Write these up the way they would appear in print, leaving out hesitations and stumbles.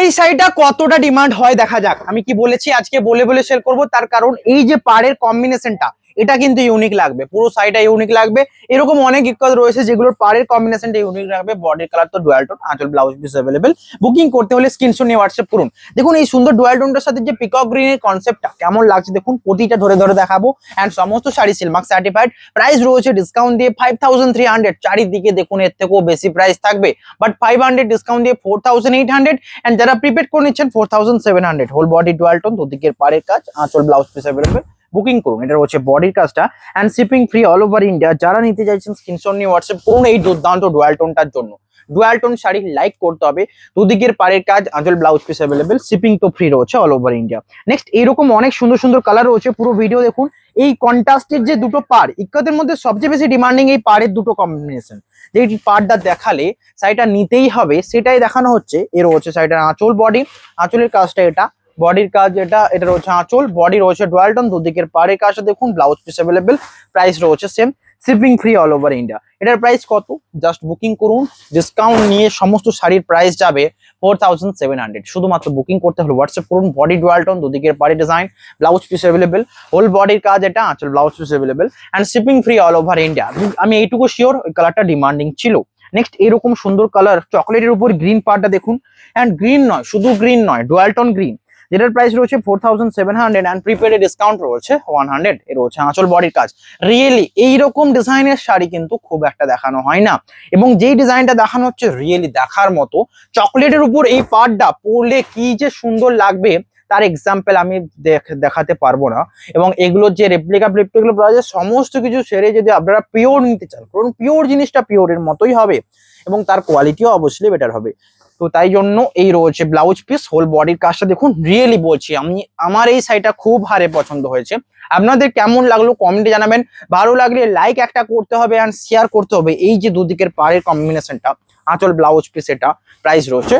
এই শাড়িটা কতটা ডিমান্ড হয় দেখা যাক। আমি কি বলেছি আজকে বলে বলে সেল করব, তার কারণ এই যে পাড়ের কম্বিনেশনটা এটা কিন্তু ইউনিক লাগবে, পুরো শাড়িটা ইউনিক লাগবে। এরকম অনেক ইকাল রয়েছে যেগুলোর পাড়ের কম্বিনেশনটা ইউনিক লাগবে। বডির কালার তো ডুয়াল টোন, আঁচল ব্লাউজ পিস अवेलेबल। বুকিং করতে হলে স্ক্রিনশট নিয়ে হোয়াটসঅ্যাপ করুন। দেখুন এই সুন্দর ডুয়াল টোনটার সাথে যে পিকক গ্রিনের কনসেপ্টটা কেমন লাগছে দেখুন, প্রতিটা ধরে ধরে দেখাবো। এন্ড সমস্ত শাড়ি সিলমার্ক সার্টিফাইড। প্রাইস রয়েছে ডিসকাউন্ট দিয়ে 5300। চারিদিকে দেখুন এর থেকেও বেশি প্রাইস থাকবে, বাট 500 ডিসকাউন্ট দিয়ে 4800। এন্ড যারা প্রিপেড করে নিচ্ছেন 4700। হোল বডি ডুয়াল টোন, দুদিকের পাড়ের কাজ, আঁচল ব্লাউজ পিস अवेलेबल। বুকিং করুন। এটা হচ্ছে বডির কাজটা and shipping free all over India. যারা নিতে চাইছেন স্ক্রিনশট নিয়ে হোয়াটসঅ্যাপ করুন এই দুর্দান্ত ডুয়াল টোনটার জন্য। ডুয়াল টোন শাড়ি লাইক করতে হবে। দুদিকের পাড়ের কাজ, আঁচল ব্লাউজ পিস अवेलेबल। শিপিং তো ফ্রি রয়েছে অল ওভার ইন্ডিয়া। নেক্সট এরকম অনেক সুন্দর সুন্দর কালার রয়েছে, পুরো ভিডিও দেখুন। এই কন্ট্রাস্টের যে দুটো পাড়, ইক্কাতের মধ্যে সবচেয়ে বেশি ডিমান্ডিং এই পাড়ের দুটো কম্বিনেশন। যে পাড়টা দেখালে শাড়িটা নিতেই হবে সেটাই দেখানো হচ্ছে। এর হচ্ছে শাড়িটার আঁচল, বডি, আঁচলের কাজটা এটা, বডির কাজ এটা, এটা রয়েছে আঁচল, বডি রয়েছে ডুয়াল টোন, দুদিকের পাড়ের কাজটা দেখুন, ব্লাউজ পিস अवेलेबल। প্রাইস রয়েছে same, shipping free all over India. এটার প্রাইস কত জাস্ট বুকিং করুন, ডিসকাউন্ট নিয়ে সমস্ত শাড়ির প্রাইস যাবে 4700। শুধুমাত্র বুকিং করতে হলে হোয়াটসঅ্যাপ করুন। বডি ডুয়াল টোন, দুদিকের পাড়ি design, blouse piece available. Whole বডির কাজ এটা, আঁচল blouse piece available and shipping free all over India. আমি এইটুকু শিওর ওই কালারটা ডিমান্ডিং ছিল। নেক্সট এরকম সুন্দর কালার চকলেটের উপর গ্রিন পার্টটা দেখুন। এন্ড গ্রিন নয়, শুধু গ্রিন নয়, ডুয়াল টোন গ্রিন, যেটার প্রাইস রয়েছে 4700 এন্ড প্রিপেডে ডিসকাউন্ট রয়েছে 100। এর হচ্ছে আঁচল, বডির কাজ। রিয়েলি এইরকম ডিজাইনের শাড়ি কিন্তু খুব একটা দেখানো হয় না, এবং যেই ডিজাইনটা দেখানো হচ্ছে রিয়েলি দেখার মতো। চকলেটের উপর এই পাড়টা পরলে কি যে সুন্দর লাগবে তার এক্সাম্পল আমি দেখাতে পারবো না। এবং এগুলোর যে রেপ্লিকা পাওয়া যায় সমস্ত কিছু সেরে যদি আপনারা পিওর নিতে চান, কারণ পিওর জিনিসটা পিওরের মতোই হবে এবং তার কোয়ালিটিও অবশ্যই বেটার হবে। তো তাই জন্য এই রয়েছে ব্লাউজ পিস, হোল বডির কাজটা দেখুন। রিয়েলি বলছি আমি, আমার এই শাড়িটা খুব হারে পছন্দ হয়েছে। আপনাদের কেমন লাগলো কমেন্টে জানাবেন। ভালো লাগলে লাইক একটা করতে হবে এন্ড শেয়ার করতে হবে। এই যে দুদিকের পাড়ের কম্বিনেশনটা, আঁচল ব্লাউজ পিস, এটা প্রাইস রয়েছে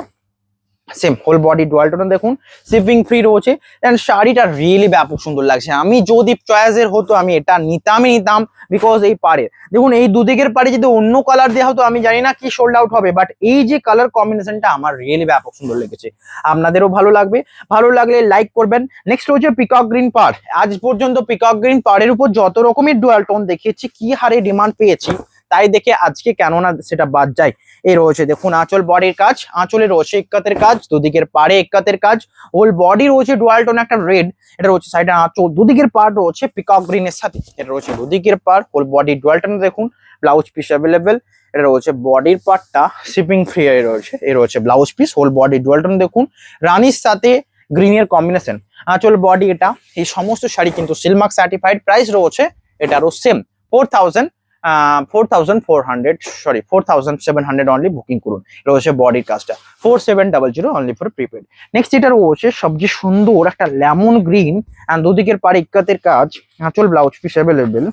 same. Whole body dual tone দেখুন, শিপিং ফ্রি রয়েছে এন্ড শাড়িটা রিয়েলি ব্যাপক সুন্দর লাগছে। আমি যদি চয়েসের হতো আমি এটা নিতাম, বিকজ এই পাড়ের দেখুন, এই দুদিকের পাড়ে যদি অন্য কালার দেওয়া হতো আমি জানি না কি সোল্ড আউট হবে, বাট এই যে কালার কম্বিনেশনটা আমার রিয়েলি ব্যাপক সুন্দর লেগেছে। আপনাদেরও ভালো লাগবে, ভালো লাগলে লাইক করবেন। নেক্সট হচ্ছে পিকক গ্রিন পাড়। আজ পর্যন্ত পিকক গ্রিন পাড়ের উপর যত রকমের ডুয়াল টোন দেখিয়েছি কি হারে ডিমান্ড পেয়েছি, তাই দেখে আজকে কেননা সেটা বাদ যায়। এই রয়েছে দেখুন আঁচল, বডির কাজ, আঁচলে রয়েছে ইক্কাতের কাজ, দুদিকের পাড়ে ইক্কাতের কাজ। হোল বডি রয়েছে ডুয়াল টোন একটা রেড, এটা রয়েছে সাইডে আঁচল, দুদিকের পাড় রয়েছে পিকক গ্রিনের সাথে। এটা রয়েছে দুদিকের পাড়, হোল বডি ডুয়াল টোন দেখুন, ব্লাউজ পিস अवेलेबल। এটা রয়েছে বডির পার্টটা, শিপিং ফ্রি রয়েছে। এর রয়েছে blouse piece, whole body dual tone দেখুন, রানির সাথে গ্রিনের কম্বিনেশন, আঁচল বডি এটা। এই সমস্ত শাড়ি কিন্তু সিলমার্ক সার্টিফাইড। প্রাইস রয়েছে এটারও সেম 4700 অনলি। বুকিং করুন। রয়েছে বডির কাজটা 4700 অনলি ফর প্রিপেড। নেক্সট এটা রয়েছে সবচেয়ে সুন্দর একটা লেমন গ্রিন এন্ড দুদিকের পাড়ে ইক্কাতের কাজ, আঁচল ব্লাউজ পিস अवेलेबल।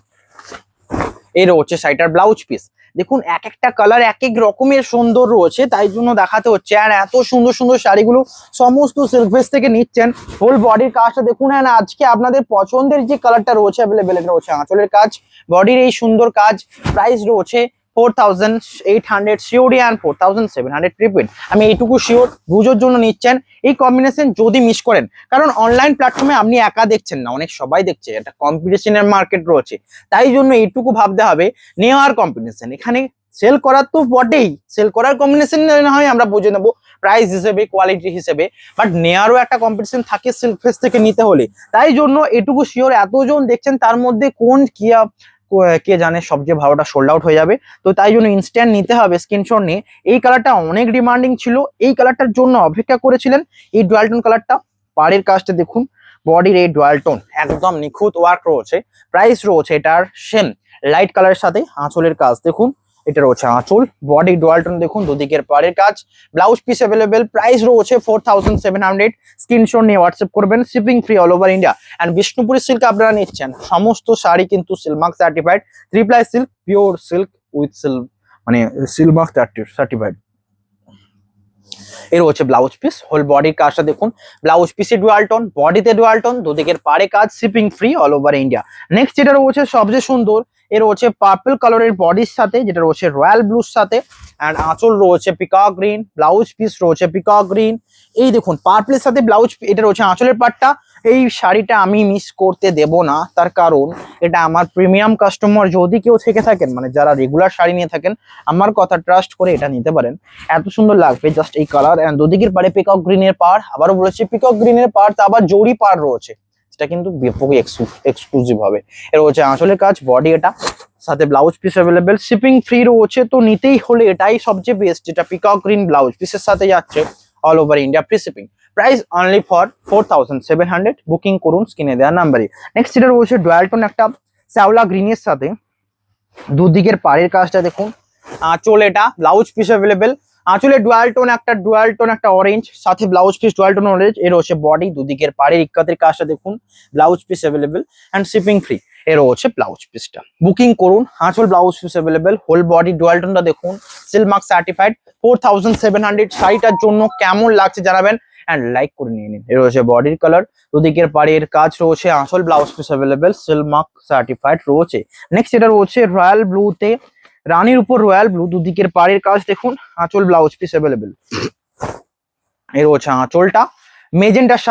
এই রয়েছে শাড়িটার ব্লাউজ পিস। দেখুন এক একটা কালার এক এক রকমের সুন্দর রয়েছে, তাই জন্য দেখাতে হচ্ছে। আর এত সুন্দর সুন্দর শাড়িগুলো সমস্ত সিল্কভেস থেকে নিচ্ছেন। হোল বডির কাজটা দেখুন। আর আজকে আপনাদের পছন্দের যে কালারটা রয়েছে अवेलेबल, এটা রয়েছে আঁচলের কাজ, বডির এই সুন্দর কাজ। প্রাইস রয়েছে 4800 সিওরি এন্ড 4700 প্রিপেড। আমি এইটুকু শিওর বুঝোর জন্য নিচ্ছেন। এই কম্বিনেশন যদি মিস করেন, কারণ অনলাইন প্ল্যাটফর্মে আপনি একা দেখছেন না, অনেক সবাই দেখছে, এটা কম্পিটিশনের মার্কেট রয়েছে। তাই জন্য এইটুকু ভাবতে হবে নেওয়ার কম্বিনেশন। এখানে সেল করার তো বটেই, সেল করার কম্বিনেশন হয় আমরা বুঝে নেবো প্রাইস হিসেবে, কোয়ালিটি হিসেবে, বাট নেওয়ারও একটা কম্পিটিশন থাকে সিল্কফেস থেকে নিতে হলে। তাই জন্য এটুকু শিওর এতজন দেখছেন তার মধ্যে কোন কে জানে সবচেয়ে ভালোটা সোল্ড আউট হয়ে যাবে। তো তাই জন্য ইনস্ট্যান্ট নিতে হবে স্ক্রিনশট নিয়ে। এই কালারটা অনেক ডিমান্ডিং ছিল, এই কালারটার জন্য অপেক্ষা করেছিলেন। এই ডুয়াল টোন কালারটা, পাড়ের কাজটা দেখুন, বডির এই ডুয়াল টোন একদম নিখুঁত ওয়ার্ক রয়েছে। প্রাইস রয়েছে এটার সেম, লাইট কালারের সাথে আঁচলের কাজ দেখুন। এটা রয়েছে আঁচল, বডি ডুয়াল টোন দেখুন, দুদিকের পাড়ের কাজ, ব্লাউজ পিস अवेलेबल। প্রাইস রয়েছে 4700। স্ক্রিনশট নিয়ে হোয়াটসঅ্যাপ করবেন, shipping free all over India. And Bishnupuri silk আপনারা নিচ্ছেন, সমস্ত শাড়ি কিন্তু silk mark certified, 3 silk, pure silk with silk, মানে সিলমার্ক সার্টিফাইড। এর হচ্ছে ব্লাউজ পিস, হোল বডির কাজটা দেখুন, ব্লাউজ পিসে ডুয়াল টোন, বডিতে ডুয়াল টোন, দুদিকের পাড়ে কাজ, shipping free all over India. Next যেটা রয়েছে সবচেয়ে সুন্দর, এর রয়েছে পার্পল কালারের বডির সাথে, যেটা রয়েছে রয়্যাল ব্লুর সাথে, অ্যান্ড আঁচল রয়েছে পিকক গ্রিন, ব্লাউজ পিস রয়েছে পিকক গ্রিন। এই দেখুন পার্পলের সাথে ব্লাউজ, এটা রয়েছে আঁচলের পাটটা। এই শাড়িটা আমি মিস করতে দেব না, তার কারণ এটা আমার প্রিমিয়াম কাস্টমার যদি কেউ থেকে থাকেন, মানে যারা রেগুলার শাড়ি নিয়ে থাকেন, আমার কথা ট্রাস্ট করে এটা নিতে পারেন। এত সুন্দর লাগবে জাস্ট এই কালার, এন্ড দুদিকের পাড়ে পিকক গ্রিনের পাড়, আবারও বলেছি পিকক গ্রিনের পাড়, তা আবার জরি পাড় রয়েছে, এটা কিন্তু ব্যাপক এক্সক্লুসিভ হবে। এর হচ্ছে আঁচলের কাজ, বডি এটা, সাথে blouse piece available, shipping free রয়েছে। তো নিতেই হলে এটাই সবচেয়ে বেস্ট, যেটা পিকক গ্রিন ব্লাউজ পিসের সাথে যাচ্ছে, all over India free shipping. Price only for 4700, booking করুন স্ক্রিনে দেওয়া নাম্বারে। নেক্সট যেটা রয়েছে ডুয়াল টোন একটা শ্যাওলা গ্রিনের সাথে, দুদিকের পাড়ের কাজটা দেখুন, আঁচল এটা, ব্লাউজ পিস অ্যাভেলেবেল। আঁচলে ডুয়াল টোন একটা অরেঞ্জ, সাথে blouse piece dual tone orange. এর হচ্ছে বডি, দুদিকের পাড়ের ইক্কাতের কাজটা দেখুন, blouse piece available and shipping free. এর হচ্ছে ব্লাউজ পিসটা, বুকিং করুন। আঁচল blouse piece available, whole body dual টোনটা দেখুন, সিল মার্ক সার্টিফাইড। 4700 শাড়িটার জন্য কেমন লাগছে জানাবেন অ্যান্ড লাইক করে নিয়ে নিন। এর হচ্ছে বডির কালার, দুদিকের পাড়ের কাজ রয়েছে, আঁচল blouse piece available, seal mark certified রয়েছে। নেক্সট এটা রয়েছে রয়্যাল ব্লুতে, রানীর উপর রয়্যাল ব্লু, দুদিকের পাড়ের কাজ দেখুন, আঁচল ব্লাউজ পিস অ্যাভেলেবেল। এর হচ্ছে আঁচলটা মেজেন্টার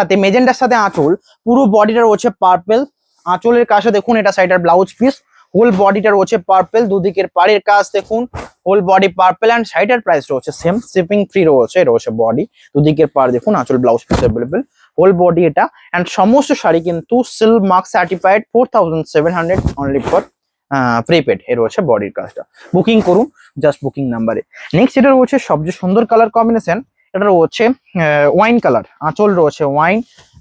সাথে আঁচল, পুরো বডিটা রয়েছে পার্পেল। আঁচলের কাজটা দেখুন, এটা সাইডের ব্লাউজ পিস, হোল বডিটা রয়েছে পার্পেল, দুদিকের পাড়ের কাজ দেখুন, হোল বডি পার্পেল অ্যান্ড সাইডের প্রাইস রয়েছে সেম, শিপিং ফ্রি রয়েছে। এটা রয়েছে বডি, দুদিকের পাড় দেখুন, আঁচল blouse piece available, whole body এটা, অ্যান্ড সমস্ত শাড়ি কিন্তু silk mark certified. 4700 only for prepaid. এর রয়েছে বডির কাজটা, বুকিং করুন জাস্ট বুকিং নাম্বারে। নেক্সট এটা রয়েছে সবচেয়ে সুন্দর কালার কম্বিনেশন, এটা রয়েছে ওয়াইন কালার, আঁচল রয়েছে ওয়াইন,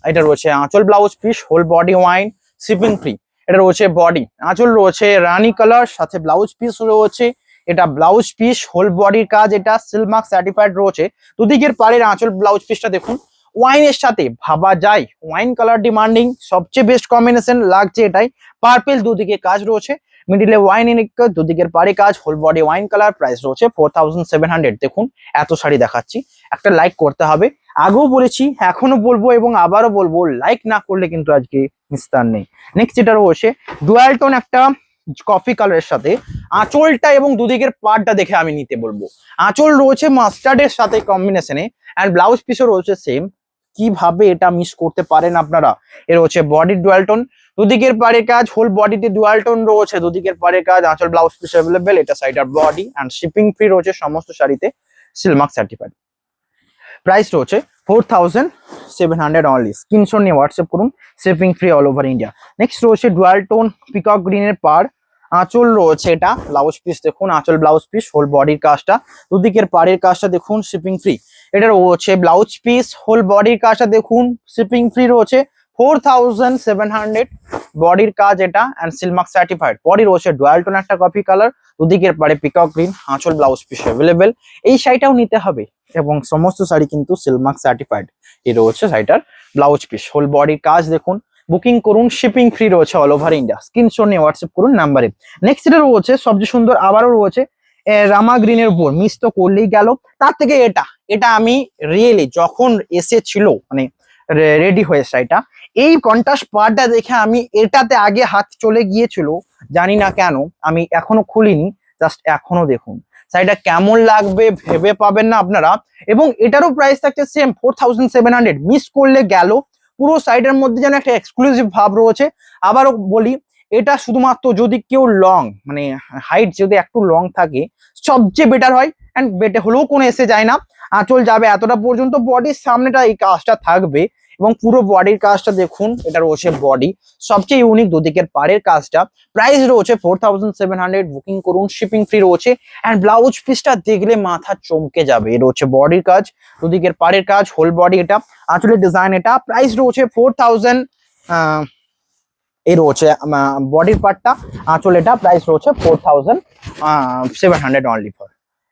এটা রয়েছে আঁচল blouse piece, whole body wine, shipping free. এটা রয়েছে বডি, আঁচল রয়েছে রানী কালার, সাথে ব্লাউজ পিস রয়েছে, এটা ব্লাউজ পিস, হোল বডির কাজ, এটা সিল মার্ক সার্টিফাইড রয়েছে। দুদিকের পাড়ের আঁচল ব্লাউজ পিসটা দেখুন, ওয়াইনের সাথে ভাবা যায় ওয়াইন কালার ডিমান্ডিং, সবচেয়ে বেস্ট কম্বিনেশন লাগছে এটাই। পার্পেল, দুদিকে কাজ রয়েছে, মিডিলে ওয়াইন ইন, দুদিকের পাড়ে কাজ, whole body wine colour, price রয়েছে 4700। দেখুন এত শাড়ি দেখাচ্ছি, একটা লাইক করতে হবে, আগেও বলেছি এখনো বলবো এবং আবারও বলবো, লাইক না করলে কিন্তু আজকে নিস্তার নেই। নেক্সট যেটা রয়েছে ডুয়াল টোন একটা কফি কালারের সাথে, আঁচলটা এবং দুদিকের পাড়টা দেখে আমি নিতে বলবো। আঁচল রয়েছে মাস্টার্ডের সাথে কম্বিনেশনে, অ্যান্ড ব্লাউজ পিসও রয়েছে সেম। কিভাবে এটা মিস করতে পারেন আপনারা? এর হচ্ছে বডি ডুয়াল টোন, দুদিকের পাড়ের কাজ, হোল বডিতে ডুয়াল টোন রয়েছে, দুদিকের পাড়ের কাজ, আঁচল ব্লাউজ পিস অ্যাভেলেবেল, এটা সাইডার বডি অ্যান্ড শিপিং ফ্রি রয়েছে সমস্ত শাড়িতে, সিল মার্ক সার্টিফাইড। প্রাইস রয়েছে 4700 অনলি, স্ক্রিনশট নিয়ে হোয়াটসঅ্যাপ করুন, shipping free all over India. Next রয়েছে ডুয়াল টোন পিকক গ্রিনের পাড়, আঁচল রয়েছে এটা, ব্লাউজ পিস দেখুন, আঁচল ব্লাউজ পিস, হোল বডির কাজটা, দুদিকের পাড়ের কাজটা দেখুন, শিপিং ফ্রি। এটা রয়েছে ব্লাউজ পিস, হোল বডির কাজটা দেখুন, শিপিং ফ্রি রয়েছে 4700, বডির কাজ এটা and seal mark certified. Body রয়েছে ডুয়াল টোন একটা কফি কালার, দুদিকের পাড়ে পিকক গ্রিন, আঁচল ব্লাউজ পিস অ্যাভেলেবেল। এই শাড়িটাও নিতে হবে এবং সমস্ত শাড়ি কিন্তু সিল মার্ক সার্টিফাইড। এই রয়েছে শাড়িটার ব্লাউজ পিস, হোল বডির কাজ দেখুন, বুকিং করুন, শিপিং ফ্রি রয়েছে অল ওভার ইন্ডিয়া, স্ক্রিনশট নিয়ে হোয়াটসঅ্যাপ করুন নাম্বারে। নেক্সট যেটা রয়েছে সবচেয়ে সুন্দর, আবারও রয়েছে রামা গ্রিনের উপর, মিস তো করলেই গেল, তার থেকে এটা আমি রিয়েলি যখন এসেছিল মানে রেডি হয়ে শাড়িটা, এই কন্ট্রাস্ট পার্টটা দেখে আমি এটাতে আগে হাত চলে গিয়েছিল, জানি না কেন, আমি এখনো খুলিনি, জাস্ট এখনো দেখুন শাড়িটা কেমন লাগবে ভেবে পাবেন না আপনারা। এবং এটারও প্রাইস থাকছে সেম 4700, মিস করলে গেল। পুরো সাইডের মধ্যে যেন একটা এক্সক্লুসিভ ভাব রয়েছে। আবারও বলি, এটা শুধুমাত্র যদি কেউ লং, মানে হাইট যদি একটু লং থাকে সবচেয়ে বেটার হয়, অ্যান্ড বেটে হলেও কোনো এসে যায় না, আঁচল যাবে এতটা পর্যন্ত, বডির সামনেটা এই কাজটা থাকবে এবং পুরো বডির কাজটা দেখুন, এটা রয়েছে বডি, সবচেয়ে ইউনিক দুদিকের পাড়ের কাজটা। প্রাইস রয়েছে 4700, বুকিং করুন, শিপিং ফ্রি রয়েছে। অ্যান্ড ব্লাউজ পিসটা দেখলে মাথা চমকে যাবে, এটা হচ্ছে বডির কাজ, দুদিকের পাড়ের কাজ, হোল বডি এটা, আঁচলের ডিজাইন এটা। প্রাইস রয়েছে 4000, এর হচ্ছে বডির পার্টটা, আঁচল এটা, প্রাইস রয়েছে 4700 অনলি ফর।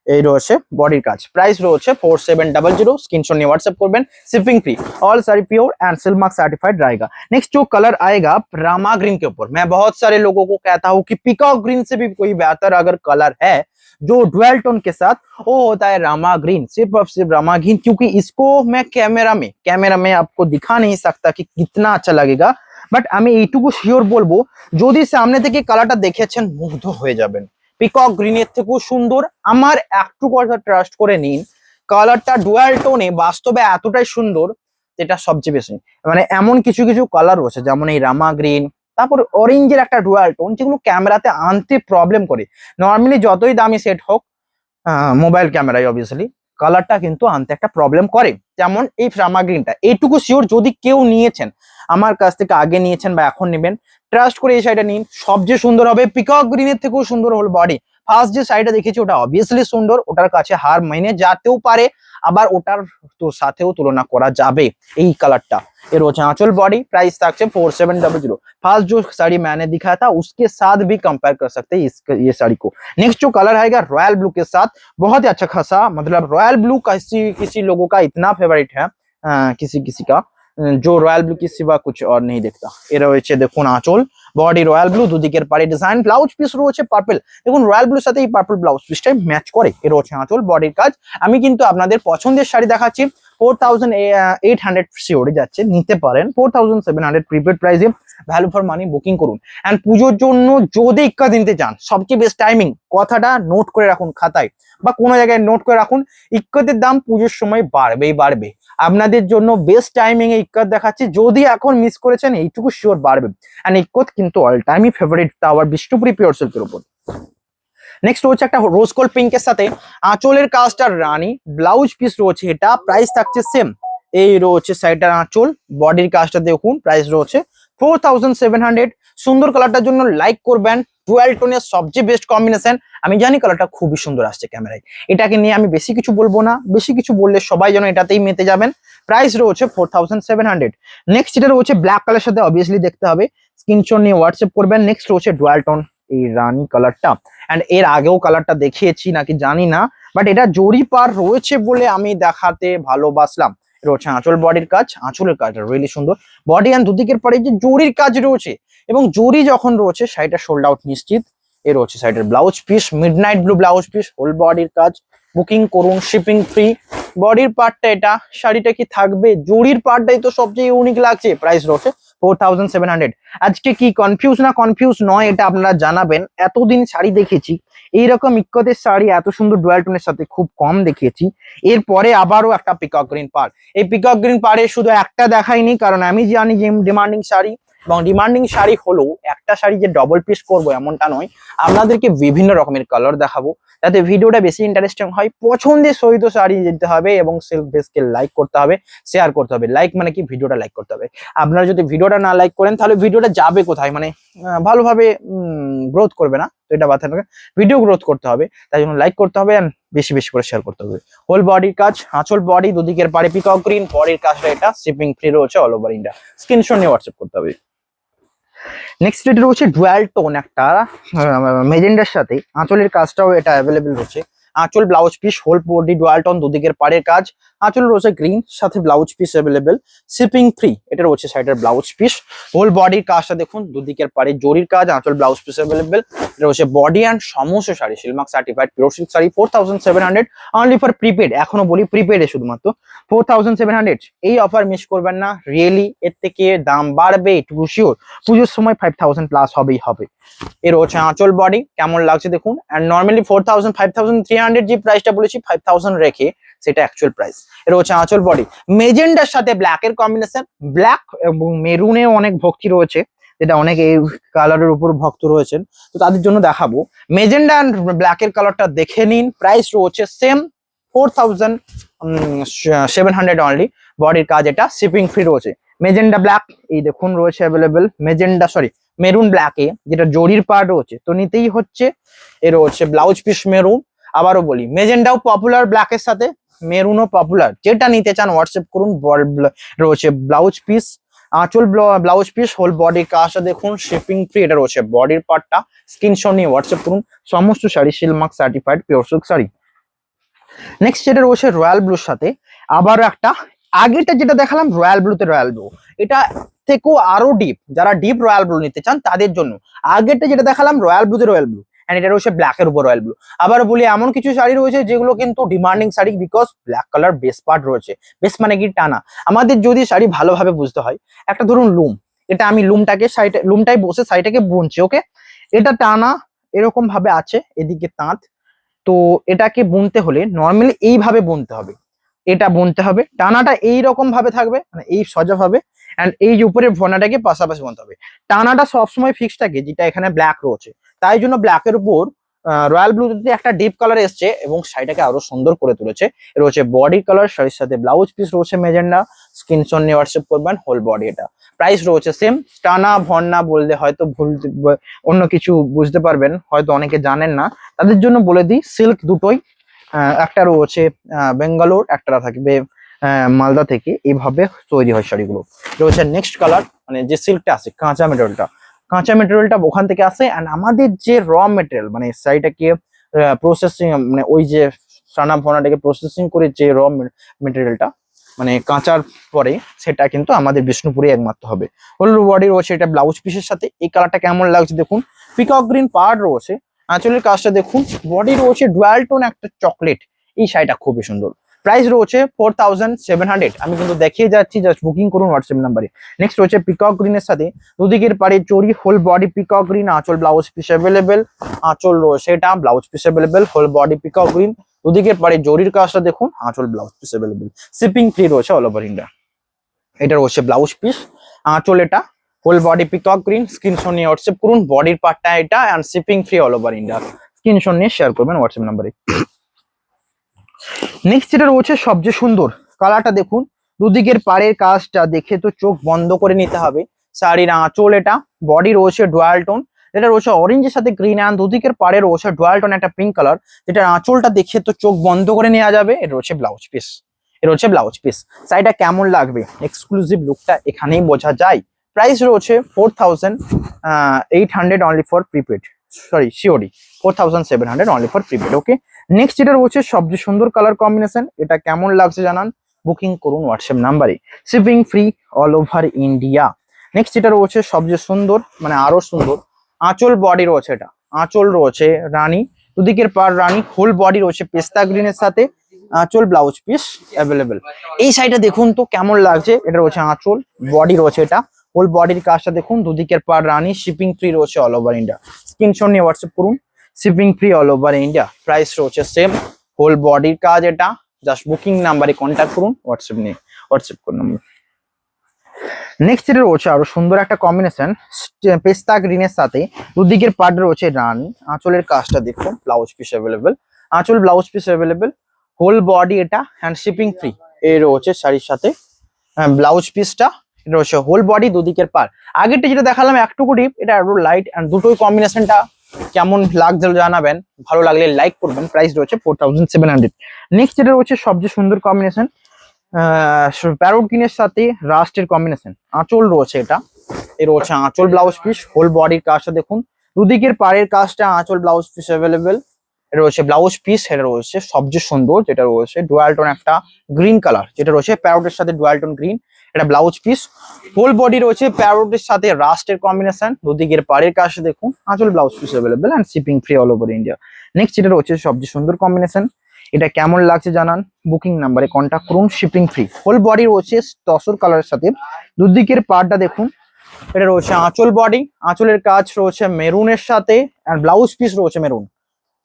এই রয়েছে বডির কাজ, প্রাইস রয়েছে 4700, स्क्रीनशॉट নিয়ে व्हाट्सएप করবেন, शिपिंग फ्री, ऑल सारी प्योर एंड सिल मार्क सर्टिफाइड रहेगा। नेक्स्ट जो कलर आएगा रामा ग्रीन के ऊपर, मैं बहुत सारे लोगों को कहता हूँ कि पीकॉक ग्रीन से भी कोई बेहतर अगर कलर है जो डुअल टोन के साथ, वो होता है रामा ग्रीन, सिर्फ और सिर्फ रामा ग्रीन, क्योंकि इसको मैं कैमरा में आपको दिखा नहीं सकता कि कितना अच्छा लगेगा, বাট আমি এইটুকু শিওর বলবো, যদি সামনে থেকে কালারটা দেখেছেন মুগ্ধ হয়ে যাবেন। পিকক গ্রিনের থেকেও সুন্দর, আমার একটু কথা ট্রাস্ট করে নিন, কালারটা ডুয়াল টোনে বাস্তবে এতটাই সুন্দর, যেটা সবচেয়ে বেশি মানে এমন কিছু কিছু কালার রয়েছে যেমন এই রামা গ্রিন, তারপর অরেঞ্জের একটা ডুয়াল টোন, যেগুলো ক্যামেরাতে আনতে প্রবলেম করে। নর্মালি যতই দামি সেট হোক মোবাইল ক্যামেরায় অবভিয়াসলি কালারটা কিন্তু আনতে একটা প্রবলেম করে। যেমন এই রামা গ্রিনটা, এইটুকু শিওর যদি কেউ নিয়েছেন আমার কাছ থেকে, আগে নিয়েছেন বা এখন নেবেন, ট্রাস্ট করে এই শাড়িটা নিন, সবচেয়ে সুন্দর হবে। পিকক গ্রিনের থেকেও সুন্দর হল বডি। ফার্স্ট যে শাড়িটা দেখেছি ওটা অবভিয়াসলি সুন্দর, ওটার কাছে হার মাইনে যেতেও পারে, আবার ওটার তো সাথেও তুলনা করা যাবে। এই कालरটা ये रोज आंचल बॉडी प्राइस तक 4700। फर्स्ट जो साड़ी मैंने दिखाया था उसके साथ भी कंपेयर कर सकते हैं ये साड़ी को। नेक्स्ट जो कलर आएगा रॉयल ब्लू के साथ, बहुत ही अच्छा खासा, मतलब रॉयल ब्लू किसी किसी लोगों का इतना फेवरेट है, किसी किसी का जो रॉयल ब्लू की सिवा कुछ और नहीं देखता। ये রয়েছে দেখুন আঁচল, বডি রয়্যাল ব্লু, দুদিকের পাড়ে ডিজাইন, ব্লাউজ পিস রয়েছে পার্পল। দেখুন রয়্যাল ব্লুর সাথে এই পার্পল ব্লাউজ পিসটাই ম্যাচ করে। এর রয়েছে আঁচল, বডির কাজ। আমি কিন্তু আপনাদের পছন্দের শাড়ি দেখাচ্ছি, 4800 শিওরে যাচ্ছে, নিতে পারেন 4700 প্রিপেড প্রাইসে, ভ্যালু ফর মানি বুকিং করুন। এন্ড পুজোর জন্য যদি ইক্কা দিতে চান, সবচেয়ে বেস্ট টাইমিং, কথাটা নোট করে রাখুন খাতায় বা কোনো জায়গায় নোট করে রাখুন, ইক্কাতের দাম পুজোর সময় বাড়বেই বাড়বে। আপনাদের জন্য বেস্ট টাইমিং এ ইক্কাত দেখাচ্ছি, যদি এখন মিস করেছেন এইটুকু শিওর বাড়বে। এন্ড ইক্কত কিন্তু অল টাইমই ফেভারিট, তা আবার বিষ্ণুপুরি পিওর সিল্কের উপর। নেক্সট রয়েছে একটা রোজ গোল্ড পিঙ্কের সাথে আঁচলের কাজটা রানী, ব্লাউজ পিস রয়েছে, এটা প্রাইস থাকছে সেম। এই রয়েছে সাইডটার আঁচল, বডির কাজটা দেখুন, প্রাইস রয়েছে 4700। সুন্দর কালারটার জন্য লাইক করবেন, ডুয়াল টোনের সবচেয়ে বেস্ট কম্বিনেশন। আমি জানি কালারটা খুবই সুন্দর আসছে ক্যামেরায়, এটাকে নিয়ে আমি বেশি কিছু বলবো না, বেশি কিছু বললে সবাই যেন এটাতেই মেতে যাবেন। প্রাইস রয়েছে 4700। নেক্সট যেটা রয়েছে ব্ল্যাক কালার সাথে অবভিয়াসলি দেখতে হবে, স্ক্রিনশট নিয়ে হোয়াটসঅ্যাপ করবেন। নেক্সট রয়েছে ডুয়াল টোন, এই রানী কালারটা, এন্ড এর আগেও কালারটা দেখিয়েছি নাকি জানি না, বাট এটা জরি পার রয়েছে বলে আমি দেখাতে ভালোবাসলাম। রয়েছে আঁচল, বডির কাজ, আঁচলের কাজটা রিয়েলি সুন্দর, বডি এন্ড দুদিকের পরে যে জরির কাজ রয়েছে, এবং জরি যখন রয়েছে শাড়িটা সোল্ড আউট নিশ্চিত। এ রয়েছে সাইডের blouse piece, midnight blue blouse piece, whole বডির কাজ, বুকিং করুন, শিপিং ফ্রি। বডির পার্টটা এটা, শাড়িটা কি থাকবে, জরির পার্টটাই তো সবচেয়ে ইউনিক লাগছে। প্রাইস রয়েছে 4700। আজকে কি কনফিউজ না কনফিউজ নয় এটা আপনারা জানাবেন। এতদিন শাড়ি দেখেছি এইরকম ইক্কতের শাড়ি এত সুন্দর ডুয়াল টোনের সাথে খুব কম দেখিয়েছি। এরপরে আবারও একটা পিকক গ্রিন পাড়, এই পিকক গ্রিন পাড়ে শুধু একটা দেখাইনি, কারণ আমি জানি যে ডিমান্ডিং শাড়ি, এবং ডিমান্ডিং শাড়ি হলেও একটা শাড়ি যে ডবল পিস করবো এমনটা নয়, আপনাদেরকে বিভিন্ন রকমের কালার দেখাবো যাতে ভিডিওটা বেশি ইন্টারেস্টিং হয়। পছন্দের সহিত শাড়ি যেতে হবে এবং সেলফ বেসকে লাইক করতে হবে, শেয়ার করতে হবে। লাইক মানে কি, ভিডিওটা লাইক করতে হবে। আপনারা যদি ভিডিওটা না লাইক করেন তাহলে ভিডিওটা যাবে কোথায়, মানে ভালোভাবে গ্রোথ করবে না। তো এটা বাতা ভিডিও গ্রোথ করতে হবে, তাই জন্য লাইক করতে হবে এন্ড বেশি বেশি করে শেয়ার করতে হবে। হোল বডির কাজ, আঁচল, বডি, দুদিকের পাড়ে পিকক গ্রিন, বডির কাজটা এটা শিপিং ফ্রি রয়েছে অল ওভার ইন্ডিয়া। স্ক্রিনশট নিয়ে হোয়াটসঅ্যাপ করতে হবে। নেক্সট এটা রয়েছে ডুয়াল টোন একটা মেজেন্ডার সাথে, আঁচলের কাজটাও এটা অ্যাভেলেবেল রয়েছে। আঁচল, blouse piece, whole body dual tone, দুদিকের পাড়ের কাজ, আঁচল রয়েছে গ্রিন, সাথে blouse piece available, shipping free. এটা রয়েছে সাইডের ব্লাউজ পিস, হোল বডির কাজটা দেখুন, দুদিকের পাড়ে জরির কাজ, আঁচল, ব্লাউজ পিস অ্যাভেলেবেল। এটা রয়েছে বডি অ্যান্ড সমস্ত sari, silk mark certified pure silk sari, 4700 only for prepaid. এখনো বলি প্রিপেডে শুধুমাত্র 4700। এই অফার মিস করবেন না, রিয়েলি এর থেকে দাম বাড়বে এটুকু শিওর। পুজোর সময় 5000 প্লাস হবেই হবে। এর হচ্ছে আঁচল, বডি কেমন লাগছে দেখুন। এন্ড নর্মালি 4000 5300 যে প্রাইসটা বলেছি 5000 রেখে, সেটা অ্যাকচুয়াল প্রাইস। এর হচ্ছে আঁচল, বডি, মেজেন্ডার সাথে ব্ল্যাক এর কম্বিনেশন, ব্ল্যাক এবং মেরুনে অনেক ভক্তি রয়েছে, যেটা অনেক এই কালারের উপর ভক্ত রয়েছেন, তো তাদের জন্য দেখাবো। মেজেন্ডা এন্ড ব্ল্যাক এর কালারটা দেখে নিন, প্রাইস রয়েছে সেম 4700 অনলি। বডির কাজ এটা শিপিং ফ্রি রয়েছে। মেজেন্ডা ব্ল্যাক এই দেখুন রয়েছে অ্যাভেলেবেল, মেজেন্ডা সরি মেরুন ব্ল্যাকে যেটা জরির পার্ট রয়েছে, তো নিতেই হচ্ছে। এর হচ্ছে ব্লাউজ পিস মেরুন। আবারও বলি মেজেন্ডাও পপুলার ব্ল্যাকের সাথে, মেরুনও পপুলার, যেটা নিতে চান হোয়াটসঅ্যাপ করুন। রয়েছে ব্লাউজ পিস, আঁচল, ব্লাউজ পিস, হোল বডির কাজটা দেখুন, শিপিং ফ্রি। এটা রয়েছে বডির পার্টটা, স্ক্রিনশট নিয়ে হোয়াটসঅ্যাপ করুন। সমস্ত sari silk mark certified pure silk sari. Next যেটা রয়েছে রয়্যাল ব্লুর সাথে, আবারও একটা, আগেরটা যেটা দেখালাম রয়্যাল ব্লুতে রয়্যাল ব্লু, এটা থেকেও আরো ডিপ, যারা ডিপ রয়্যাল ব্লু নিতে চান তাদের জন্য। আগেরটা যেটা দেখালাম রয়্যাল ব্লুতে রয়্যাল ব্লু, এন্ড এটা রয়েছে ব্ল্যাক এর উপর রয়্যাল ব্লু। আবার বলি এমন কিছু শাড়ি রয়েছে যেগুলো কিন্তু demanding sari, because black colour base part রয়েছে। বেস মানে কি টানা। আমাদের যদি শাড়ি ভালোভাবে বুঝতে হয়, একটা ধরুন লুম, এটা আমি লুমটাই বসে শাড়িটাকে বুনছি। ওকে, এটা টানা এরকম ভাবে আছে, এদিকে তাঁত। তো এটাকে বুনতে হলে নর্মালি এইভাবে বুনতে হবে, এটা বুনতে হবে, টানাটা এইরকম ভাবে থাকবে, মানে এই সোজা ভাবে, এন্ড এই যে উপরে ভনাটাকে পাশাপাশি বুনতে হবে। টানাটা সবসময় ফিক্স থাকে, যেটা এখানে ব্ল্যাক রয়েছে, তাই জন্য ব্ল্যাকের উপর রয়্যাল ব্লুতে একটা ডিপ কালার এসছে এবং শাড়িটাকে আরো সুন্দর করে তুলেছে। রয়েছে বডি কালার, শাড়ির সাথে ব্লাউজ পিস রয়েছে মেজেন্ডা, স্ক্রিনশট নিয়ে হোয়াটসঅ্যাপ করবেন, হোল বডি এটা। প্রাইস রয়েছে সেম। টানা ভন্না বললে হয়তো ভুল, অন্য কিছু বুঝতে পারবেন, হয়তো অনেকে জানেন না, তাদের জন্য বলে দিই সিল্ক দুটোই। একটা রয়েছে বেঙ্গালোর, একটা থাকবে মালদা থেকে, এইভাবে তৈরি হয় শাড়িগুলো। রয়েছে নেক্সট কালার, মানে যে সিল্কটা আছে কাঁচা মেটেরিয়ালটা ওখান থেকে আসে, অ্যান্ড আমাদের যে র মেটেরিয়াল মানে শাড়িটাকে প্রসেসিং, মানে ওই যে সানা ফোনাটাকে প্রসেসিং করে যে র মেটেরিয়ালটা মানে কাঁচার পরে, সেটা কিন্তু আমাদের বিষ্ণুপুরে একমাত্র হবে। হোল বডি রয়েছে এটা ব্লাউজ পিসের সাথে। এই কালারটা কেমন লাগছে দেখুন, পিকক গ্রিন পাড় রয়েছে, আঁচলের কাজটা দেখুন, বডি রয়েছে ডুয়াল টোন একটা চকলেট। এই শাড়িটা খুবই সুন্দর। প্রাইস রয়েছে 4700। আমি কিন্তু দেখিয়ে যাচ্ছি, জাস্ট বুকিং করুন হোয়াটসঅ্যাপ নাম্বারে। নেক্সট রয়েছে পিকক গ্রিনের সাথে দুদিকের পাড়ে চড়ি, হোল বডি পিকক গ্রিন, আঁচল ব্লাউজ পিস অ্যাভেলেবেল, আঁচল রয়েছে এটা blouse piece available, whole body peacock green, দুদিকের পাড়ে জরির কাজটা দেখুন, আঁচল blouse piece available, shipping free রয়েছে অল ওভার ইন্ডিয়া। এটা রয়েছে ব্লাউজ পিস, আঁচল এটা, whole body peacock green, screenshot নিয়ে হোয়াটসঅ্যাপ করুন, বডির পার্টটা এটা, and shipping free all over India. Screenshot নিয়ে শেয়ার করবেন হোয়াটসঅ্যাপ নাম্বারে। নেক্সট যেটা রয়েছে সবচেয়ে সুন্দর কালারটা দেখুন, দুদিকের পাড়ের কাজটা দেখে তো চোখ বন্ধ করে নিতে হবে। শাড়ির আঁচল এটা, বডি রয়েছে ডুয়াল টোন, যেটা রয়েছে অরেঞ্জের সাথে গ্রিন, অ্যান্ড দুদিকের পাড়ে রয়েছে ডুয়াল টোন একটা পিঙ্ক কালার, যেটা আঁচলটা দেখে তো চোখ বন্ধ করে নেওয়া যাবে। এটা রয়েছে ব্লাউজ পিস, এটা হচ্ছে ব্লাউজ পিস। শাড়িটা কেমন লাগবে এক্সক্লুসিভ লুকটা এখানেই বোঝা যায়। প্রাইস রয়েছে 4800 only for prepaid, sorry COD 4700 only for prepaid. Okay, next যেটা রয়েছে সবচেয়ে সুন্দর কালার কম্বিনেশন, এটা কেমন লাগছে জানান, বুকিং করুন হোয়াটসঅ্যাপ নাম্বারে, shipping free all over India. Next যেটা রয়েছে সবচেয়ে সুন্দর, মানে আরো সুন্দর, আঁচল বডি রয়েছে এটা, আঁচল রয়েছে রানী, দুদিকের পার রানী, হোল বডি রয়েছে পেস্তা গ্রিনের সাথে, আঁচল ব্লাউজ পিস অ্যাভেলেবেল। এই শাড়িটা দেখুন তো কেমন লাগছে, এটা রয়েছে আঁচল, বডি রয়েছে এটা, হোল বডির কাজটা দেখুন, দুদিকের পার রানী, শিপিং ফ্রি রয়েছে অল ওভার ইন্ডিয়া। স্ক্রিনশট নিয়ে হোয়াটসঅ্যাপ করুন, shipping free all over India. Price রয়েছে সেম, হোল বডির কাজ এটা, জাস্ট বুকিং নাম্বারে কন্ট্যাক্ট করুন হোয়াটসঅ্যাপ করুন। নেক্সট যেটা রয়েছে আরো সুন্দর একটা কম্বিনেশন, পেস্তা গ্রিনের সাথে দুদিকের পার্ট রয়েছে রানী, আঁচলের কাজটা দেখুন, ব্লাউজ পিস অ্যাভেলেবেল, আঁচল blouse piece available, whole body এটা, হ্যান্ড শিপিং ফ্রি। এই রয়েছে শাড়ির সাথে ব্লাউজ পিসটা, এটা রয়েছে হোল বডি, দুদিকের পার। আগেরটা যেটা দেখালাম একটুকু ডিপ, এটা আরো লাইট, এন্ড দুটোই কম্বিনেশনটা কেমন লাগছে জানাবেন, ভালো লাগলে লাইক করবেন। প্রাইস রয়েছে 4700। নেক্সট যেটা রয়েছে সবচেয়ে সুন্দর কম্বিনেশন, প্যারোট গ্রিনের সাথে রাস্টের কম্বিনেশন, আঁচল রয়েছে এটা, এর রয়েছে আঁচল ব্লাউজ পিস, হোল বডির কাজটা দেখুন, দুদিকের পাড়ের কাজটা, আঁচল ব্লাউজ পিস অ্যাভেলেবেল, এটা রয়েছে ব্লাউজ পিস। এটা রয়েছে সবচেয়ে সুন্দর, যেটা রয়েছে ডুয়াল টোন একটা গ্রিন কালার, যেটা রয়েছে প্যারোটের সাথে ডুয়াল টোন গ্রিন, এটা ব্লাউজ পিস, হোল বডি রয়েছে প্যারোটের সাথে রাস্টের কম্বিনেশন, দুদিকের পাড়ের কাজটা দেখুন, আঁচল blouse piece available, and shipping free all over India. Next যেটা রয়েছে সবচেয়ে সুন্দর কম্বিনেশন, এটা কেমন লাগছে জানান, বুকিং নাম্বারে কন্ট্যাক্ট করুন, শিপিং ফ্রি। হোল বডি রয়েছে তসর কালারের সাথে, দুদিকের পাড়টা দেখুন, এটা রয়েছে আঁচল বডি, আঁচলের কাজ রয়েছে মেরুনের সাথে, আর ব্লাউজ পিস রয়েছে মেরুন,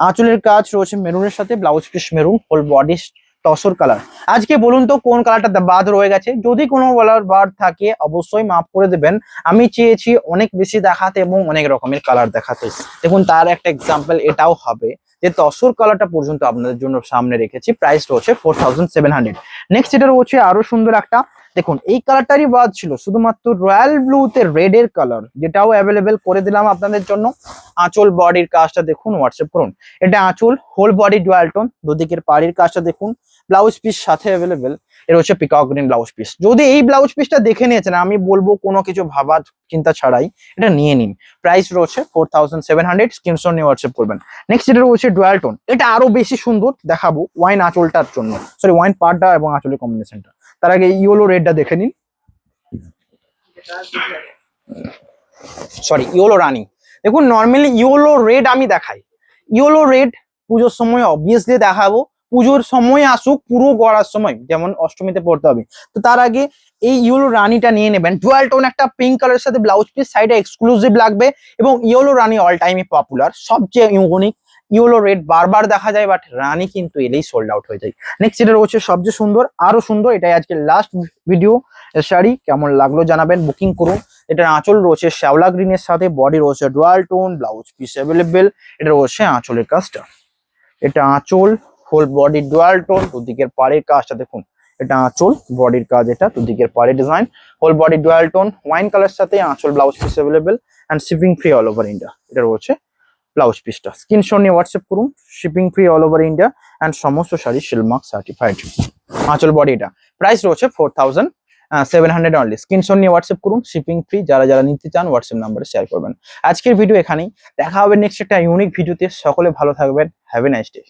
আঁচলের কাজ রয়েছে মেরুনের সাথে, blouse piece maroon, whole body tussar colour. আজকে বলুন তো কোন কালারটা বাদ রয়ে গেছে, যদি কোনো কালার বাদ থাকে অবশ্যই মাফ করে দেবেন। আমি চেয়েছি অনেক বেশি দেখাতে এবং অনেক রকমের কালার দেখাতে। দেখুন তার একটা এক্সাম্পল এটাও হবে যে তসর কালারটা পর্যন্ত আপনাদের জন্য সামনে রেখেছি। প্রাইস রয়েছে 4700। নেক্সট যেটা রয়েছে আরো সুন্দর একটা, দেখুন এই কালারটারই বাদ ছিল, শুধুমাত্র রয়্যাল ব্লুতে রেড এর কালার, যেটাও অ্যাভেলেবেল করে দিলাম আপনাদের জন্য। আঁচল বডির কাজটা দেখুন, হোয়াটসঅ্যাপ করুন, এটা আঁচল, হোল বডি ডুয়াল টোন, দুদিকের পাড়ির কাজটা দেখুন, ব্লাউজ পিস সাথে অ্যাভেলেবেল। এর হচ্ছে পিকক গ্রিন ব্লাউজ পিস। যদি এই ব্লাউজ পিসটা দেখে নিয়েছেন, আমি বলবো কোনো কিছু ভাবা চিন্তা ছাড়াই এটা নিয়ে নিন। প্রাইস রয়েছে 4700, স্ক্রিনশট নিয়ে হোয়াটসঅ্যাপ করবেন। নেক্সট যেটা রয়েছে ডুয়াল টোন, এটা আরো বেশি সুন্দর দেখাবো ওয়াইন আঁচলটার জন্য, সরি ওয়াইন পাড়টা এবং আঁচলের কম্বিনেশনটা। তার আগে ইয়েলো রেডটা দেখে নিন, সরি ইয়েলো রানি। দেখুন নর্মালি ইয়েলো রেড আমি দেখাই, ইয়েলো রেড পুজোর সময় অবভিয়াসলি দেখাবো, পুজোর সময় আসুক, পুরো গড়ার সময়, যেমন অষ্টমীতে পড়তে হবে। তো তার আগে এই ইয়েলো রানীটা নিয়ে নেবেন। ডুয়াল টোন একটা পিঙ্ক কালারের সাথে ব্লাউজ পিস, সাইডে এক্সক্লুসিভ লাগবে। এবং ইয়েলো রানী অল টাইমই পপুলার, সবচেয়ে ইউনিক। ইয়েলো রেড বারবার দেখা যায়, বাট রানী কিন্তু এলেই সোল্ড আউট হয়ে যায়। নেক্সট এটা রয়েছে সবচেয়ে সুন্দর, আরো সুন্দর, এটাই আজকে লাস্ট ভিডিও শাড়ি। কেমন লাগলো জানাবেন, বুকিং করুন। এটার আঁচল রয়েছে শ্যাওলা গ্রিনের সাথে, বডি রয়েছে dual tone, blouse piece available. এটা রয়েছে আঁচলের কাজটা, এটা আঁচল, হোল বডি ডুয়াল টোন, দুদিকের পাড়ের কাজটা দেখুন। এটা আঁচল, বডির কাজ, এটা দুদিকের পাড়ে design, whole body dual tone, wine colour সাথে আঁচল, blouse piece available and shipping free all over India. এটা রয়েছে ব্লাউজ পিসটা, স্ক্রিনশট নিয়ে হোয়াটসঅ্যাপ করুন। Shipping free all over India and সমস্ত শাড়ি সিলমার্ক সার্টিফাইড। আঁচল বডিটা প্রাইস রয়েছে 4700 অনলি। স্ক্রিনশট নিয়ে হোয়াটসঅ্যাপ করুন, শিপিং ফ্রি। যারা যারা নিতে চান হোয়াটসঅ্যাপ নাম্বারে শেয়ার করবেন। আজকের ভিডিও এখানেই, দেখা হবে নেক্সট একটা ইউনিক ভিডিওতে। সকলে ভালো থাকবেন, হ্যাভ এ নাইস ডে।